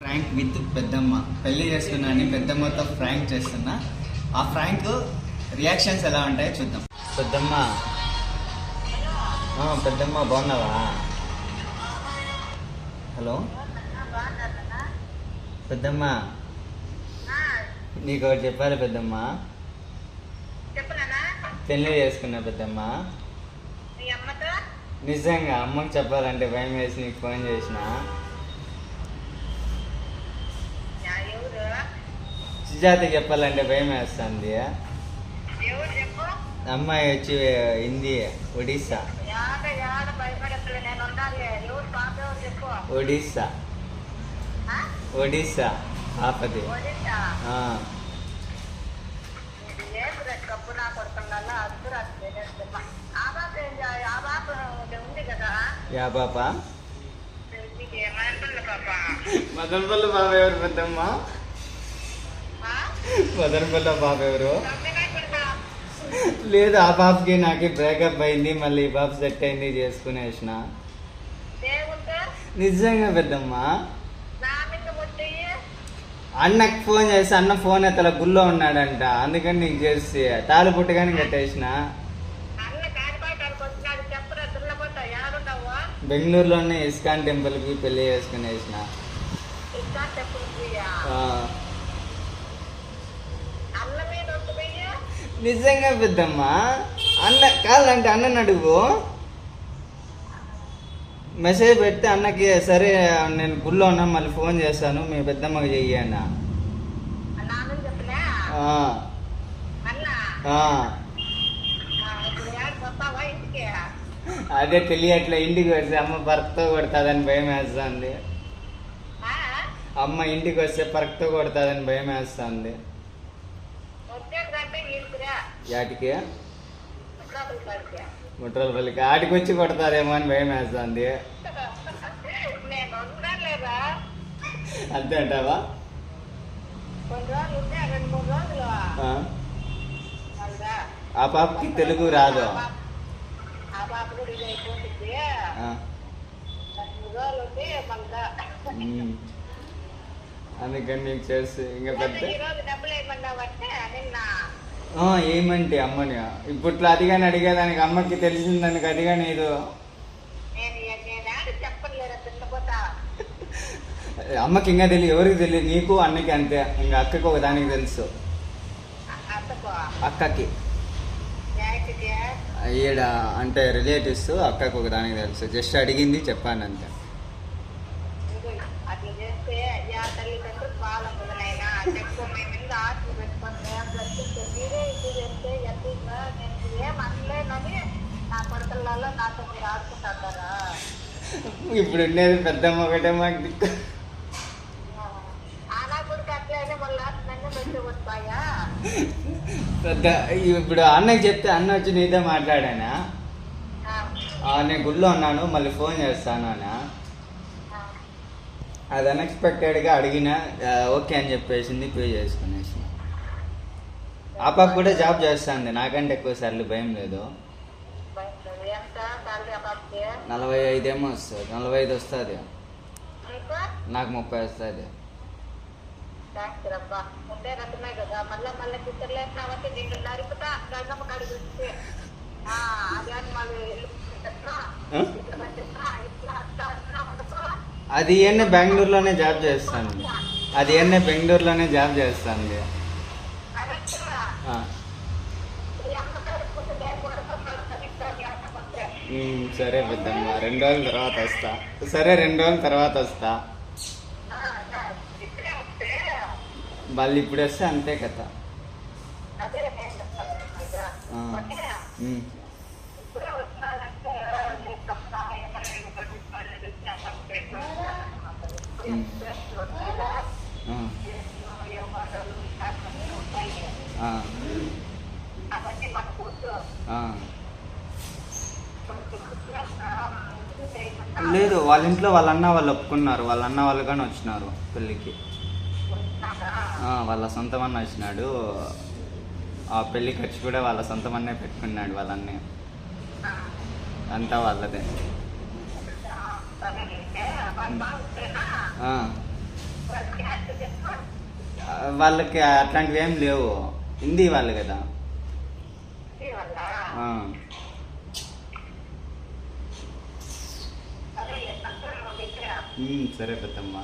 Frank with పెద్దమ్మ పెళ్లి చేసుకున్నా అని పెద్దమ్మతో ఫ్రాంక్ చేస్తున్నా. ఆ ఫ్రాంక్ రియాక్షన్స్ ఎలా ఉంటాయో చూద్దాం. పెద్దమ్మ పెద్దమ్మ బాగున్నావా? హలో పెద్దమ్మ, నీకు ఒకటి చెప్పాలి పెద్దమ్మ. పెళ్లి చేసుకున్నా పెద్దమ్మ. నిజంగా అమ్మకి చెప్పాలంటే భయం వేసి నీకు ఫోన్ చేసిన. సుజాతకి చెప్పాలంటే భయం వేస్తుంది. అమ్మాయి వచ్చి హిందీ ఒడిస్సా. ఒడిస్సా ఒడిస్సా ఆపది. యా పాప మదనపల్లి బాబు ఎవరు పెద్దమ్మ? మదనపల్లి బాబు ఎవరు? లేదు, ఆ పాపకి నాకు బ్రేకప్ అయింది, మళ్ళీ ఈ పాప సెట్ అయింది, చేసుకునేసిన. నిజంగా పెద్దమ్మ. అన్నకు ఫోన్ చేసి అన్న ఫోన్ ఎత్తల గుళ్ళో ఉన్నాడంట, అందుకని నీకు చేసి తాళి పుట్టగానే కట్టేసిన. బెంగళూరులోనే ఇస్కాన్ టెంపుల్కి పెళ్లి చేసుకునేసిన. నిజంగా పెద్దమ్మ. అన్న కాదంటే అన్నని అడుగు. మెసేజ్ పెడితే అన్నకి సరే నేను గుళ్ళో ఉన్నా మళ్ళీ ఫోన్ చేస్తాను మీ పెద్దమ్మకి చెయ్యి అన్న. అదే తెలియట్లే, ఇంటికి వస్తే అమ్మ పరక్తో కొడుతుందని భయం వేస్తుంది. అమ్మ ఇంటికి వస్తే పరక్తో కొడుతుందని భయం వేస్తుంది. యాటికి? ముట్రలపల్లికి. ఆటికి వచ్చి కొడతారేమో అని భయం వేస్తుంది. అంతే అంటావా? ఆ పాపకి తెలుగు రాదు. అందుకని నీకు చేసి ఇంకా పెద్ద ఏమంటే అమ్మని ఇప్పట్లో అదిగాని అడిగేదానికి అమ్మకి తెలిసిందానికి అదిగాని ఏదో అమ్మకి ఇంకా తెలియదు, ఎవరికి తెలియదు, నీకు అన్నకి అంతే. ఇంకా అక్కకి ఒక దానికి తెలుసు. అక్కకి ఈడ అంటే రిలేటివ్స్, అక్కకి ఒక దానికి తెలుసు. జస్ట్ అడిగింది చెప్పాను అంతే. ఇప్పుడు ఉండేది పెద్దమ్మ ఒకటే మాకు దిక్కు. పెద్ద ఇప్పుడు అన్నకి చెప్తే అన్న వచ్చి నీతో మాట్లాడానా, నేను గుళ్ళో ఉన్నాను మళ్ళీ ఫోన్ చేస్తాను అనా. అది అన్ఎక్స్పెక్టెడ్గా అడిగిన, ఓకే అని చెప్పేసింది, పే చేసుకునేసి. ఆ పాప కూడా జాబ్ చేస్తుంది, నాకంటే ఎక్కువ సార్లు భయం లేదు. 45 ఏమో వస్తుంది, 45 వస్తుంది. నాకు 30 వస్తుంది. అది ఏనే బెంగళూరులోనే జాబ్ చేస్తాను. అది ఏనే బెంగళూరులోనే జాబ్ చేస్తాను. సరే పెద్దమ్మ, 2 రోజుల తర్వాత వస్తా. సరే 2 రోజుల తర్వాత వస్తా. మళ్ళీ ఇప్పుడు వస్తే అంతే కదా. లేదు, వాళ్ళ ఇంట్లో వాళ్ళ అన్న వాళ్ళు ఒప్పుకున్నారు. వాళ్ళ అన్న వాళ్ళు కానీ వచ్చినారు పెళ్ళికి. వాళ్ళ సొంతమన్న వచ్చినాడు. ఆ పెళ్లి ఖర్చు కూడా వాళ్ళ సొంతమన్నే పెట్టుకున్నాడు. వాళ్ళన్నే అంతా వాళ్ళదే. వాళ్ళకి అట్లాంటివి ఏం లేవు, హిందీ వాళ్ళు కదా. ఆ. సరే పెద్దమ్మా.